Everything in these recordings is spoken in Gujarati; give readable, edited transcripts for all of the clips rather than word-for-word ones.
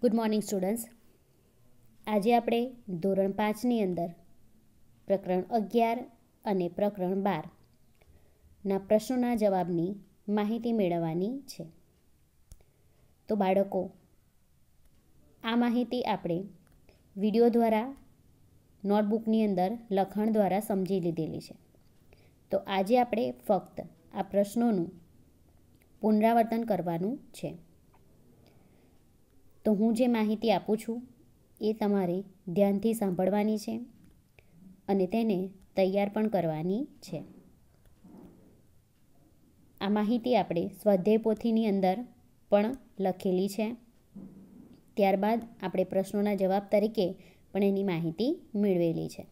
Good morning students. આજે આપણે ધોરણ 5ની અંદર પ્રકરણ 11 અને પ્રકરણ 12ના પ્રશ્નોના જવાબની માહિતી મેળવવાની છે. તો બાળકો, આ માહિતી આપણે વિડીયો દ્વારા નોટબુકની અંદર લખાણ દ્વારા સમજી લીધેલી છે. તો આજે આપણે ફક્ત આ પ્રશ્નોનું પુનરાવર્તન કરવાનું છે. તો હું જે માહિતી આપું છું એ તમારે ધ્યાનથી સાંભળવાની છે અને તેને તૈયાર પણ કરવાની છે. આ માહિતી આપણે સ્વાધ્યાય પોથીની અંદર પણ લખેલી છે. ત્યારબાદ આપણે પ્રશ્નોના જવાબ તરીકે પણ એની માહિતી મેળવેલી છે.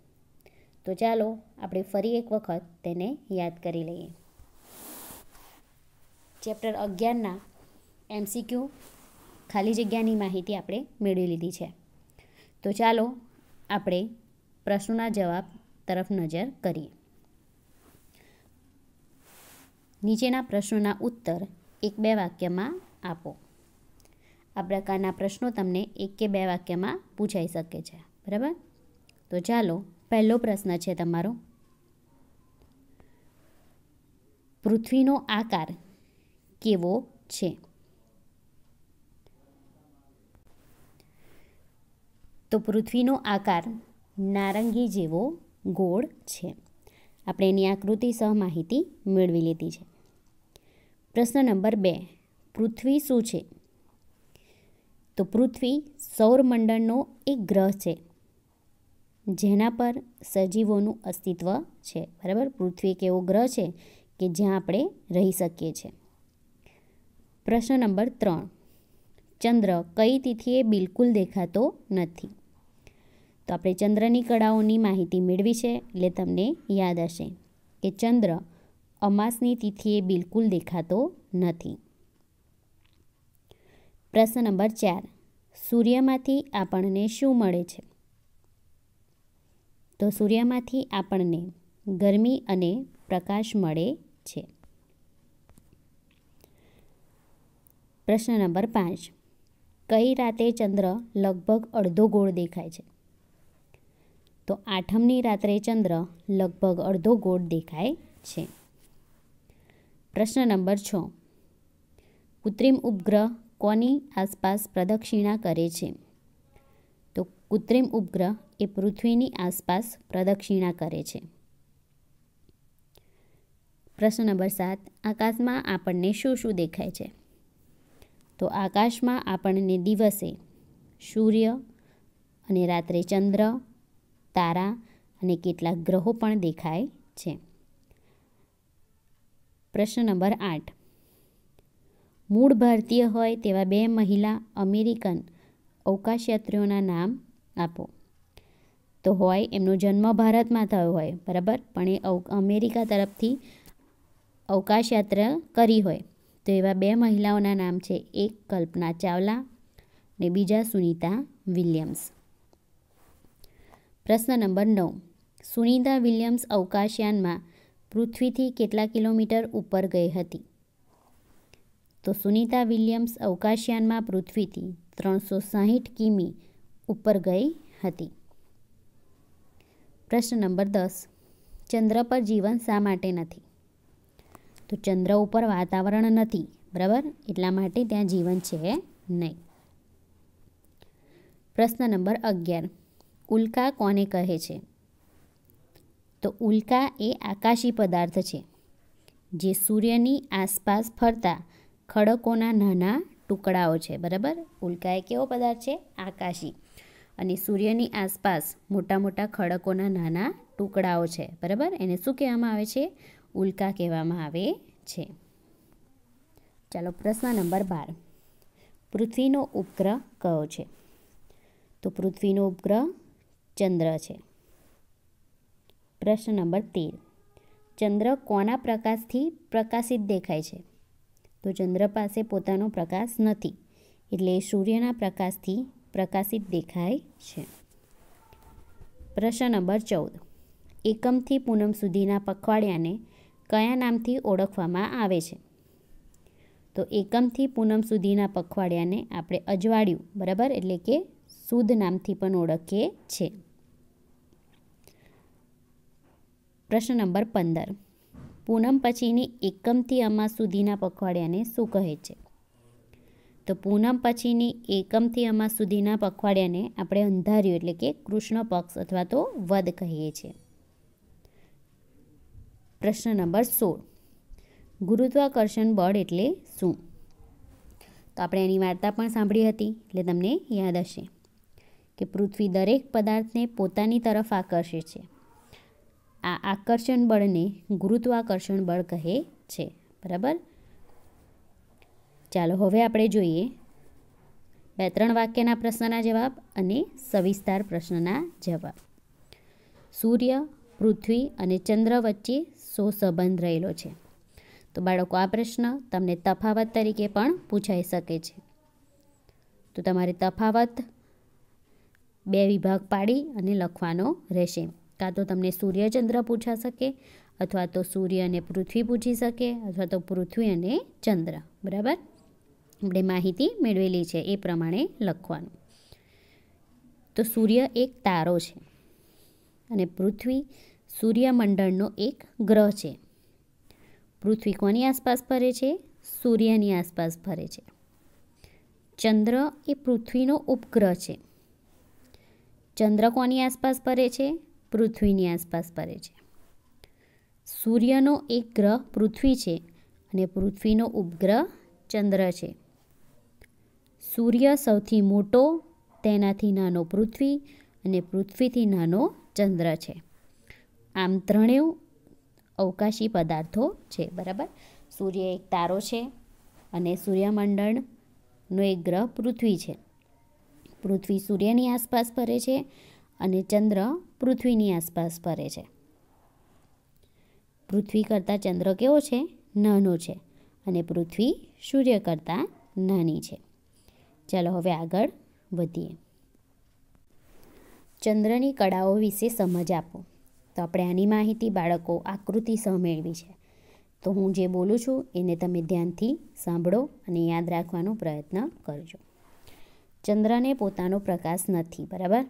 તો ચાલો આપણે ફરી એક વખત તેને યાદ કરી લઈએ. ચેપ્ટર 11ના MCQ ખાલી જગ્યાની માહિતી આપણે મેળવી લીધી છે. તો ચાલો આપણે પ્રશ્નોના જવાબ તરફ નજર કરીએ. નીચેના પ્રશ્નોના ઉત્તર 1-2 વાક્યમાં આપો. આ પ્રકારના પ્રશ્નો તમને 1 કે 2 વાક્યમાં પૂછાઈ શકે છે. બરાબર? તો ચાલો, પહેલો પ્રશ્ન છે તમારો. પૃથ્વીનો આકાર કેવો છે? તો પૃથ્વીનો આકાર નારંગી જેવો ગોળ છે. આપણે એની આકૃતિ સહ માહિતી મેળવી લીધી છે. પ્રશ્ન નંબર 2. પૃથ્વી શું છે? તો પૃથ્વી સૌરમંડળનો એક ગ્રહ છે જેના પર સજીવોનું અસ્તિત્વ છે. બરાબર? પૃથ્વી એક એવો ગ્રહ છે કે જ્યાં આપણે રહી શકીએ છીએ. પ્રશ્ન નંબર 3. ચંદ્ર કઈ તિથિએ બિલકુલ દેખાતો નથી? તો આપણે ચંદ્રની કળાઓની માહિતી મેળવી છે એટલે તમને યાદ હશે કે ચંદ્ર અમાસની તિથિએ બિલકુલ દેખાતો નથી. પ્રશ્ન નંબર 4. સૂર્યમાંથી આપણને શું મળે છે? તો સૂર્યમાંથી આપણને ગરમી અને પ્રકાશ મળે છે. પ્રશ્ન નંબર 5. કઈ રાતે ચંદ્ર લગભગ અડધો ગોળ દેખાય છે? તો 8મની રાત્રે ચંદ્ર લગભગ અડધો ગોળ દેખાય છે. પ્રશ્ન નંબર 6. કૃત્રિમ ઉપગ્રહ કોની આસપાસ પ્રદક્ષિણા કરે છે? તો કૃત્રિમ ઉપગ્રહ એ પૃથ્વીની આસપાસ પ્રદક્ષિણા કરે છે. પ્રશ્ન નંબર 7. આકાશમાં આપણને શું શું દેખાય છે? તો આકાશમાં આપણને દિવસે સૂર્ય અને રાત્રે ચંદ્ર, તારા અને કેટલાક ગ્રહો પણ દેખાય છે. પ્રશ્ન નંબર 8. મૂળ ભારતીય હોય તેવા 2 મહિલા અમેરિકન અવકાશયાત્રીઓના નામ આપો. તો હોય એમનો જન્મ ભારતમાં થયો હોય, બરાબર, પણ એ અમેરિકા તરફથી અવકાશયાત્રા કરી હોય તો એવા 2 મહિલાઓના નામ છે. એક કલ્પના ચાવલા અને બીજા સુનીતા વિલિયમ્સ. પ્રશ્ન નંબર 9. સુનીતા વિલિયમ્સ અવકાશયાનમાં પૃથ્વીથી કેટલા કિલોમીટર ઉપર ગઈ હતી? તો સુનીતા વિલિયમ્સ અવકાશયાનમાં પૃથ્વીથી 360 કિમી ઉપર ગઈ હતી. પ્રશ્ન નંબર 10. ચંદ્ર પર જીવન શા માટે નથી? તો ચંદ્ર ઉપર વાતાવરણ નથી, બરાબર, એટલા માટે ત્યાં જીવન છે નહીં. પ્રશ્ન નંબર 11. ઉલ્કા કોને કહે છે? તો ઉલ્કા એ આકાશી પદાર્થ છે જે સૂર્યની આસપાસ ફરતા ખડકોના નાના ટુકડાઓ છે. બરાબર? ઉલ્કા એ કેવો પદાર્થ છે? આકાશી. અને સૂર્યની આસપાસ મોટા મોટા ખડકોના નાના ટુકડાઓ છે. બરાબર? એને શું કહેવામાં આવે છે? ઉલ્કા કહેવામાં આવે છે. ચાલો, પ્રશ્ન નંબર 12. પૃથ્વીનો ઉપગ્રહ કયો છે? તો પૃથ્વીનો ઉપગ્રહ ચંદ્ર છે. પ્રશ્ન નંબર 13. ચંદ્ર કોના પ્રકાશથી પ્રકાશિત દેખાય છે? તો ચંદ્ર પાસે પોતાનો પ્રકાશ નથી એટલે સૂર્યના પ્રકાશથી પ્રકાશિત દેખાય છે. પ્રશ્ન નંબર 14. એકમથી પૂનમ સુધીના પખવાડિયાને કયા નામથી ઓળખવામાં આવે છે? તો એકમથી પૂનમ સુધીના પખવાડિયાને આપણે અજવાળિયું, બરાબર, એટલે કે સુદ નામથી પણ ઓળખીએ છીએ. પ્રશ્ન નંબર 15. પૂનમ પછીની એકમથી અમાસ સુધીના પખવાડિયાને શું કહે છે? તો પૂનમ પછીની એકમથી અમાસ સુધીના પખવાડિયાને આપણે અંધારિયું એટલે કે કૃષ્ણ પક્ષ અથવા તો વદ કહીએ છીએ. પ્રશ્ન નંબર 16. ગુરુત્વાકર્ષણ બળ એટલે શું? તો આપણે એની વાર્તા પણ સાંભળી હતી, એટલે તમને યાદ હશે કે પૃથ્વી દરેક પદાર્થને પોતાની તરફ આકર્ષે છે. આ આકર્ષણ બળને ગુરુત્વાકર્ષણ બળ કહે છે. બરાબર. ચાલો હવે આપણે જોઈએ 2-3 વાક્યના પ્રશ્નના જવાબ અને સવિસ્તાર પ્રશ્નના જવાબ. સૂર્ય, પૃથ્વી અને ચંદ્ર વચ્ચે શો સંબંધ રહેલો છે? તો બાળકો, આ પ્રશ્ન તમને તફાવત તરીકે પણ પૂછાઈ શકે છે. તો તમારે તફાવત 2 વિભાગ પાડી અને લખવાનો રહેશે. કાં તો તમને સૂર્ય ચંદ્ર પૂછા શકે, અથવા તો સૂર્ય અને પૃથ્વી પૂછી શકે, અથવા તો પૃથ્વી અને ચંદ્ર. બરાબર, આપણે માહિતી મેળવેલી છે એ પ્રમાણે લખવાનું. તો સૂર્ય એક તારો છે અને પૃથ્વી સૂર્યમંડળનો એક ગ્રહ છે. પૃથ્વી કોની આસપાસ ફરે છે? સૂર્યની આસપાસ ફરે છે. ચંદ્ર એ પૃથ્વીનો ઉપગ્રહ છે. ચંદ્ર કોની આસપાસ ફરે છે? પૃથ્વીની આસપાસ ફરે છે. સૂર્યનો એક ગ્રહ પૃથ્વી છે અને પૃથ્વીનો ઉપગ્રહ ચંદ્ર છે. સૂર્ય સૌથી મોટો, તેનાથી નાનો પૃથ્વી અને પૃથ્વીથી નાનો ચંદ્ર છે. આમ ત્રણેય અવકાશી પદાર્થો છે. બરાબર. સૂર્ય એક તારો છે અને સૂર્યમંડળનો એક ગ્રહ પૃથ્વી છે. પૃથ્વી સૂર્યની આસપાસ ફરે છે અને ચંદ્ર પૃથ્વીની આસપાસ ફરે છે. પૃથ્વી કરતાં ચંદ્ર કેવો છે? નાનો છે અને પૃથ્વી સૂર્ય કરતાં નાની છે. ચાલો હવે આગળ વધીએ. ચંદ્રની કળાઓ વિશે સમજ આપો. તો આપણે આની માહિતી બાળકો આકૃતિ સહ મેળવી છે. તો હું જે બોલું છું એને તમે ધ્યાનથી સાંભળો અને યાદ રાખવાનો પ્રયત્ન કરજો. ચંદ્રને પોતાનો પ્રકાશ નથી. બરાબર.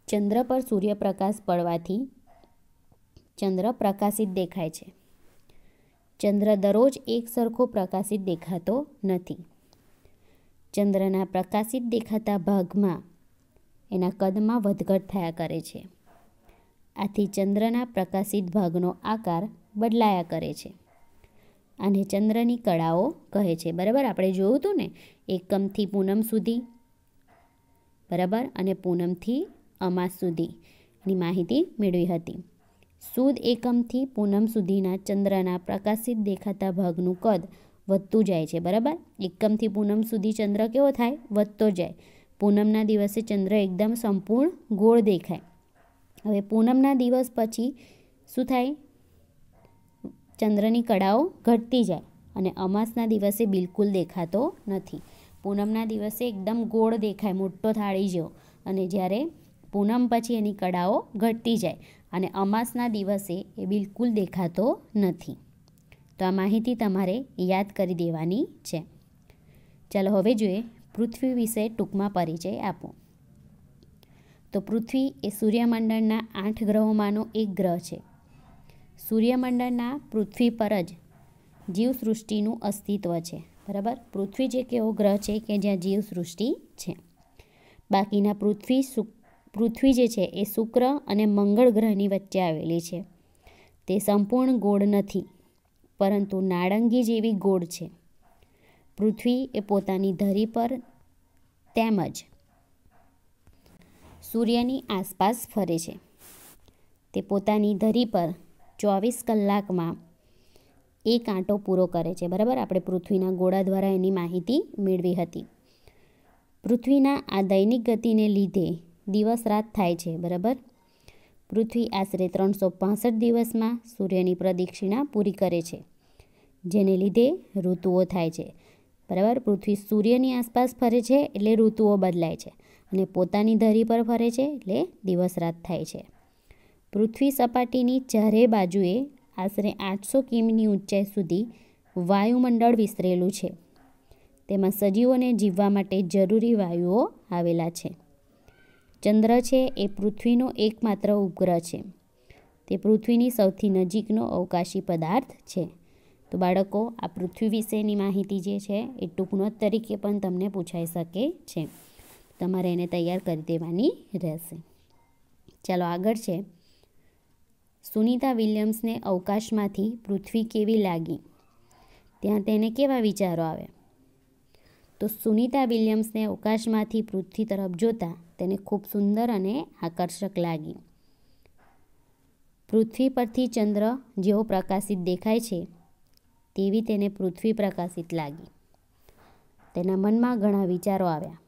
ચંદ્ર પર સૂર્યપ્રકાશ પડવાથી ચંદ્ર પ્રકાશિત દેખાય છે. ચંદ્ર દરરોજ એક સરખો પ્રકાશિત દેખાતો નથી. ચંદ્રના પ્રકાશિત દેખાતા ભાગમાં એના કદમાં વધઘટ થયા કરે છે. આથી ચંદ્રના પ્રકાશિત ભાગનો આકાર બદલાયા કરે છે. આને ચંદ્રની કળાઓ કહે છે. બરાબર. આપણે જોયું હતું ને, એકમથી પૂનમ સુધી, બરાબર, અને પૂનમથી અમાસ સુધીની માહિતી મેળવી હતી. સુદ એકમથી પૂનમ સુધીના ચંદ્રના પ્રકાશિત દેખાતા ભાગનું કદ વધતું જાય છે. બરાબર. એકમથી પૂનમ સુધી ચંદ્ર કેવો થાય? વધતો જાય. પૂનમના દિવસે ચંદ્ર એકદમ સંપૂર્ણ ગોળ દેખાય. હવે પૂનમના દિવસ પછી શું થાય? ચંદ્રની કળાઓ ઘટતી જાય અને અમાસના દિવસે બિલકુલ દેખાતો નથી. પૂનમના દિવસે એકદમ ગોળ દેખાય, મોટો થાળી જેવો, અને જ્યારે પૂનમ પછી એની કળાઓ ઘટતી જાય અને અમાસના દિવસે એ બિલકુલ દેખાતો નથી. તો આ માહિતી તમારે યાદ કરી દેવાની છે. ચાલો હવે જોઈએ પૃથ્વી વિશે ટૂંકમાં પરિચય આપો. તો પૃથ્વી એ સૂર્યમંડળના 8 ગ્રહોમાંનો એક ગ્રહ છે. સૂર્યમંડળના પૃથ્વી પર જ જીવસૃષ્ટિનું અસ્તિત્વ છે. બરાબર. પૃથ્વી જ એક એવો ગ્રહ છે કે જ્યાં જીવસૃષ્ટિ છે. બાકીના પૃથ્વી જે છે એ શુક્ર અને મંગળ ગ્રહની વચ્ચે આવેલી છે. તે સંપૂર્ણ ગોળ નથી, પરંતુ નારંગી જેવી ગોળ છે. પૃથ્વી એ પોતાની ધરી પર તેમજ સૂર્યની આસપાસ ફરે છે. તે પોતાની ધરી પર 24 કલાકમાં એક આંટો પૂરો કરે છે. બરાબર. આપણે પૃથ્વીના ગોળા દ્વારા એની માહિતી મેળવી હતી. પૃથ્વીના આ દૈનિક ગતિને લીધે દિવસ રાત થાય છે. બરાબર. પૃથ્વી આશરે 365 દિવસમાં સૂર્યની પ્રદક્ષિણા પૂરી કરે છે, જેને લીધે ઋતુઓ થાય છે. બરાબર. પૃથ્વી સૂર્યની આસપાસ ફરે છે એટલે ઋતુઓ બદલાય છે, અને પોતાની ધરી પર ફરે છે એટલે દિવસ રાત થાય છે. પૃથ્વી સપાટીની ચારે બાજુએ આશરે 800 કિમીની ઊંચાઈ સુધી વાયુમંડળ વિસ્તરેલું છે. તેમાં સજીવોને જીવવા માટે જરૂરી વાયુઓ આવેલા છે. ચંદ્ર છે એ પૃથ્વીનો એકમાત્ર ઉપગ્રહ છે. તે પૃથ્વીની સૌથી નજીકનો અવકાશી પદાર્થ છે. તો બાળકો, આ પૃથ્વી વિશેની માહિતી જે છે એ ટૂંકનોટ તરીકે પણ તમને પૂછાઈ શકે છે. તમારે એને તૈયાર કરી દેવાની રહેશે. ચાલો આગળ છે, સુનિતા વિલિયમ્સને અવકાશમાંથી પૃથ્વી કેવી લાગી? ત્યાં તેને કેવા વિચારો આવ્યા? તો સુનિતા વિલિયમ્સને અવકાશમાંથી પૃથ્વી તરફ જોતા તેને ખૂબ સુંદર અને આકર્ષક લાગી. પૃથ્વી પરથી ચંદ્ર જેવો પ્રકાશિત દેખાય છે તેવી તેને પૃથ્વી પ્રકાશિત લાગી. તેના મનમાં ઘણા વિચારો આવ્યા.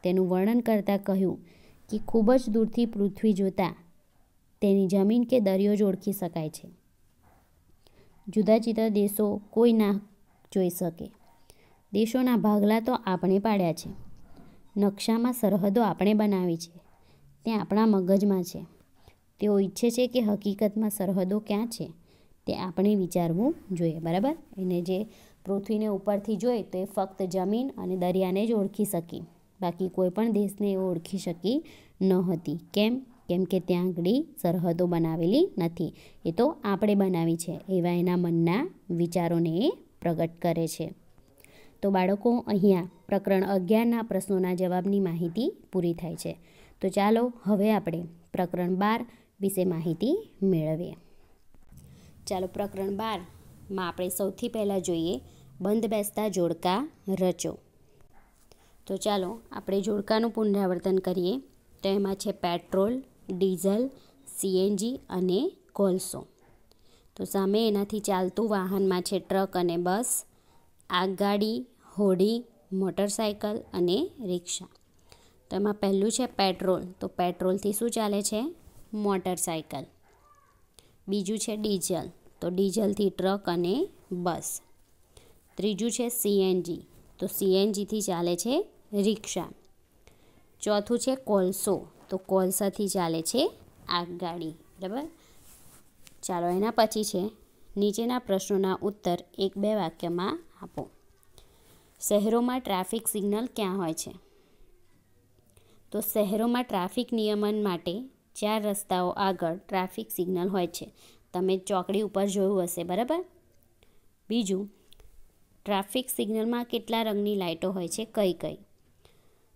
તેનું વર્ણન કરતાં કહ્યું કે ખૂબ જ દૂરથી પૃથ્વી જોતા તેની જમીન કે દરિયો જ ઓળખી શકાય છે. જુદા જુદા દેશો કોઈ ના જોઈ શકે. દેશોના ભાગલા તો આપણે પાડ્યા છે. નકશામાં સરહદો આપણે બનાવી છે. તે આપણા મગજમાં છે. તેઓ ઈચ્છે છે કે હકીકતમાં સરહદો ક્યાં છે તે આપણે વિચારવું જોઈએ. બરાબર? એને જે પૃથ્વીને ઉપરથી જોઈ તો એ ફક્ત જમીન અને દરિયાને જ ઓળખી શકી. બાકી કોઈ પણ દેશને એ ઓળખી શકી ન હતી. કેમ કે ત્યાં આગળ સરહદો બનાવેલી નથી. એ તો આપણે બનાવી છે એવા એના મનના વિચારોને એ પ્રગટ કરે છે. તો બાળકો, અહીંયા પ્રકરણ 11ના પ્રશ્નોના જવાબની માહિતી પૂરી થાય છે. તો ચાલો હવે આપણે પ્રકરણ 12 વિશે માહિતી મેળવીએ. ચાલો પ્રકરણ 12માં આપણે સૌથી પહેલાં જોઈએ બંધ બેસતા જોડકા રચો. તો ચાલો આપણે જોડકાનું પુનરાવર્તન કરીએ. તો એમાં છે પેટ્રોલ, ડીઝલ, સીએનજી અને કોલસો. તો સામે એનાથી ચાલતું વાહનમાં છે ટ્રક અને બસ, આગગાડી, હોડી, મોટરસાયકલ અને રિક્ષા. તો એમાં પહેલું છે પેટ્રોલ. તો પેટ્રોલથી શું ચાલે છે? મોટરસાયકલ. બીજું છે ડીઝલ. તો ડીઝલથી ટ્રક અને બસ. ત્રીજું છે સીએનજી. તો સીએનજીથી ચાલે છે રિક્ષા. ચોથું છે કોલસો. તો કોલસાથી ચાલે છે આગગાડી. બરાબર? ચાલો એના પછી છે નીચેના પ્રશ્નોના ઉત્તર 1-2 વાક્યમાં આપો. શહેરોમાં ટ્રાફિક સિગ્નલ ક્યાં હોય છે? તો શહેરોમાં ટ્રાફિક નિયમન માટે 4 રસ્તાઓ આગળ ટ્રાફિક સિગ્નલ હોય છે. તમે ચોકડી ઉપર જોયું હશે. બરાબર? બીજું, ટ્રાફિક સિગ્નલમાં કેટલા રંગની લાઇટો હોય છે? કઈ કઈ?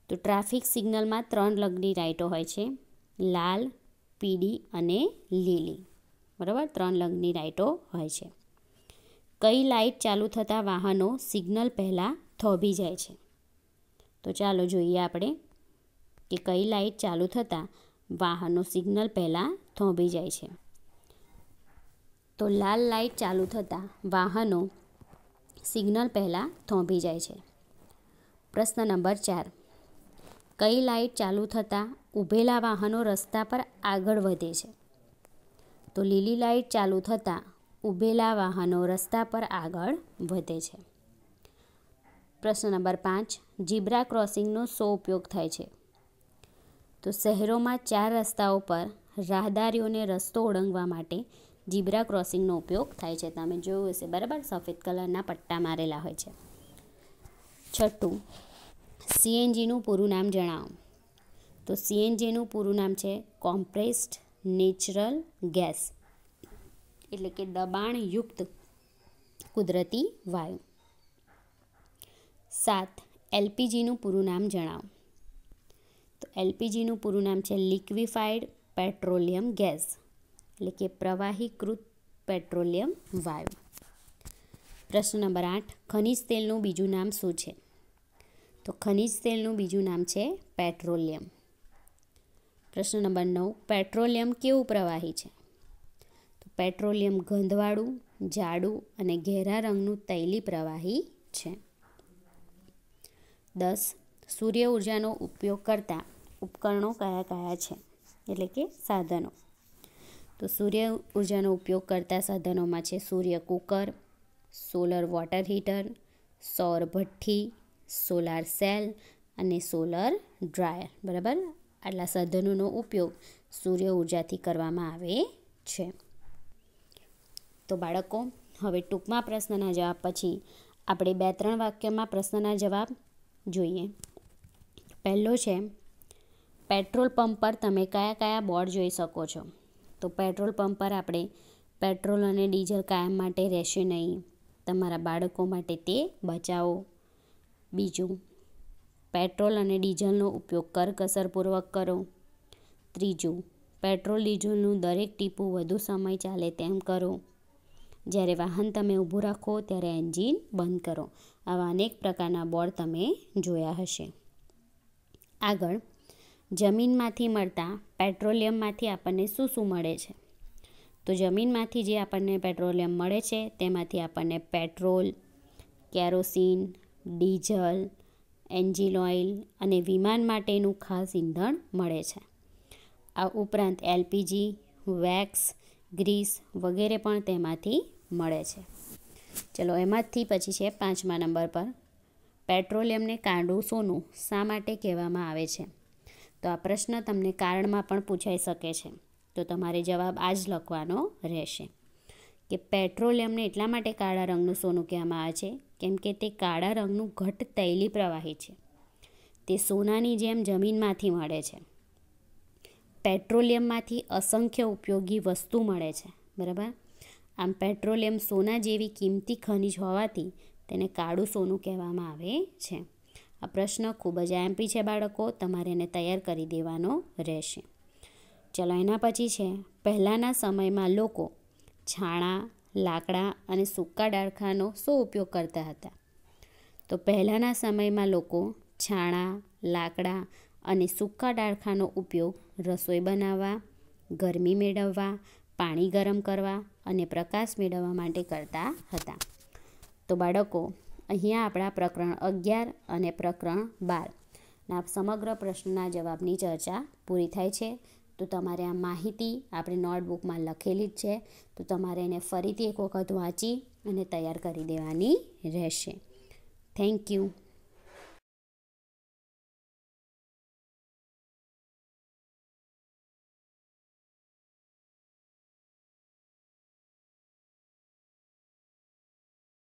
તો ટ્રાફિક સિગ્નલમાં 3 રંગની લાઇટો હોય છે. લાલ, પીળી અને લીલી. બરાબર? 3 રંગની લાઇટો હોય છે. કઈ લાઇટ ચાલુ થતાં વાહનો સિગ્નલ પહેલાં થોભી જાય છે? તો ચાલો જોઈએ આપણે કે કઈ લાઇટ ચાલુ થતાં વાહનો સિગ્નલ પહેલાં થોભી જાય છે. તો લાલ લાઇટ ચાલુ થતાં વાહનો સિગ્નલ પહેલાં થોભી જાય છે. પ્રશ્ન નંબર 4. કઈ લાઇટ ચાલુ થતાં ઊભેલા વાહનો રસ્તા પર આગળ વધે છે? તો લીલી લાઇટ ચાલુ થતાં ઊભેલા વાહનો રસ્તા પર આગળ વધે છે. પ્રશ્ન નંબર 5. ઝીબ્રા ક્રોસિંગનો શો ઉપયોગ થાય છે? તો શહેરોમાં 4 રસ્તાઓ પર રાહદારીઓને રસ્તો ઓળંગવા માટે ઝીબ્રા ક્રોસિંગનો ઉપયોગ થાય છે. તમે જોયું હશે. બરાબર? સફેદ કલરના પટ્ટા મારેલા હોય છે. છઠ્ઠું, સીએનજીનું પૂરું નામ જણાવો. તો સીએનજીનું પૂરું નામ છે કોમ્પ્રેસ્ડ નેચરલ ગેસ, એટલે કે દબાણયુક્ત કુદરતી વાયુ. 7. એલપીજીનું પૂરું નામ જણાવો. તો એલપીજીનું પૂરું નામ છે લિક્વિફાઈડ પેટ્રોલિયમ ગેસ, એટલે કે પ્રવાહીકૃત પેટ્રોલિયમ વાયુ. પ્રશ્ન નંબર 8. ખનિજ તેલનું બીજું નામ શું છે? તો ખનિજ તેલનું બીજું નામ છે પેટ્રોલિયમ. પ્રશ્ન નંબર 9. પેટ્રોલિયમ કેવું પ્રવાહી છે? તો પેટ્રોલિયમ ગંધવાળું, જાડું અને ઘેરા રંગનું તૈલી પ્રવાહી છે. 10. સૂર્ય ઉર્જાનો ઉપયોગ કરતા ઉપકરણો કયા કયા છે? એટલે કે સાધનો. તો સૂર્ય ઉર્જાનો ઉપયોગ કરતા સાધનોમાં છે સૂર્ય કુકર, સોલર વોટર હીટર, સૌર ભઠ્ઠી, સોલાર સેલ અને સોલર ડ્રાયર. બરાબર? આટલા સાધનોનો ઉપયોગ સૂર્ય ઉર્જાથી કરવામાં આવે છે. તો બાળકો, હવે ટૂંકમાં પ્રશ્નના જવાબ પછી આપણે 2-3 વાક્યમાં પ્રશ્નના જવાબ જોઈએ. પહેલો છે, પેટ્રોલ પંપ પર તમે કયા કયા બોર્ડ જોઈ શકો છો? તો પેટ્રોલ પંપ પર આપણે પેટ્રોલ અને ડીઝલ કાયમ માટે રહેશે નહીં, તમારા બાળકો માટે તે બચાવો. બીજું, પેટ્રોલ અને ડીઝલનો ઉપયોગ કરકસરપૂર્વક કરો. ત્રીજું, પેટ્રોલ ડીઝલનું દરેક ટીપું વધુ સમય ચાલે તેમ કરો. જ્યારે વાહન તમે ઊભું રાખો ત્યારે એન્જિન બંધ કરો. આવા અનેક પ્રકારના બોર્ડ તમે જોયા હશે. આગળ, જમીનમાંથી મળતા પેટ્રોલિયમમાંથી આપણને શું શું મળે છે? તો જમીનમાંથી જે આપણને પેટ્રોલિયમ મળે છે તેમાંથી આપણને petrol, kerosene, diesel, engine oil અને વિમાન માટેનું ખાસ ઈંધણ મળે છે. આ ઉપરાંત એલપીજી, વેક્સ, ગ્રીસ વગેરે પણ તેમાંથી મળે છે. ચલો, એમાંથી પછી છે 5મા નંબર પર, પેટ્રોલિયમને કાળું સોનું શા માટે કહેવામાં આવે છે? તો આ પ્રશ્ન તમને કારણમાં પણ પૂછાઈ શકે છે, તો તમારે જવાબ આ જ લખવાનો રહેશે કે પેટ્રોલિયમને એટલા માટે કાળા રંગનું સોનું કહેવામાં આવે છે કેમ કે તે કાળા રંગનું ઘટ્ટ તૈલી પ્રવાહી છે. તે સોનાની જેમ જમીનમાંથી મળે છે. પેટ્રોલિયમમાંથી અસંખ્ય ઉપયોગી વસ્તુ મળે છે, બરાબર. આમ પેટ્રોલિયમ સોના જેવી કિંમતી ખનિજ હોવાથી તેને કાળું સોનું કહેવામાં આવે છે. આ પ્રશ્ન ખૂબ જ આઈએમપી છે બાળકો, તમારે એને તૈયાર કરી દેવાનો રહેશે. ચલો, એના પછી છે, પહેલાંના સમયમાં લોકો છાણા, લાકડા અને સૂકા ડાળખાંનો શું ઉપયોગ કરતા હતા? તો પહેલાંના સમયમાં લોકો છાણા, લાકડા અને સૂકા ડાળખાંનો ઉપયોગ રસોઈ બનાવવા, ગરમી મેળવવા, પાણી ગરમ કરવા અને પ્રકાશ મેળવવા માટે કરતા હતા. તો બાળકો, અહીંયા આપણા પ્રકરણ 11 અને પ્રકરણ 12ના સમગ્ર પ્રશ્નના જવાબની ચર્ચા પૂરી થાય છે. તો તમારે આ માહિતી આપણે નોટબુકમાં લખેલી જ છે, તો તમારે એને ફરીથી એક વખત વાંચી અને તૈયાર કરી દેવાની રહેશે. Thank you.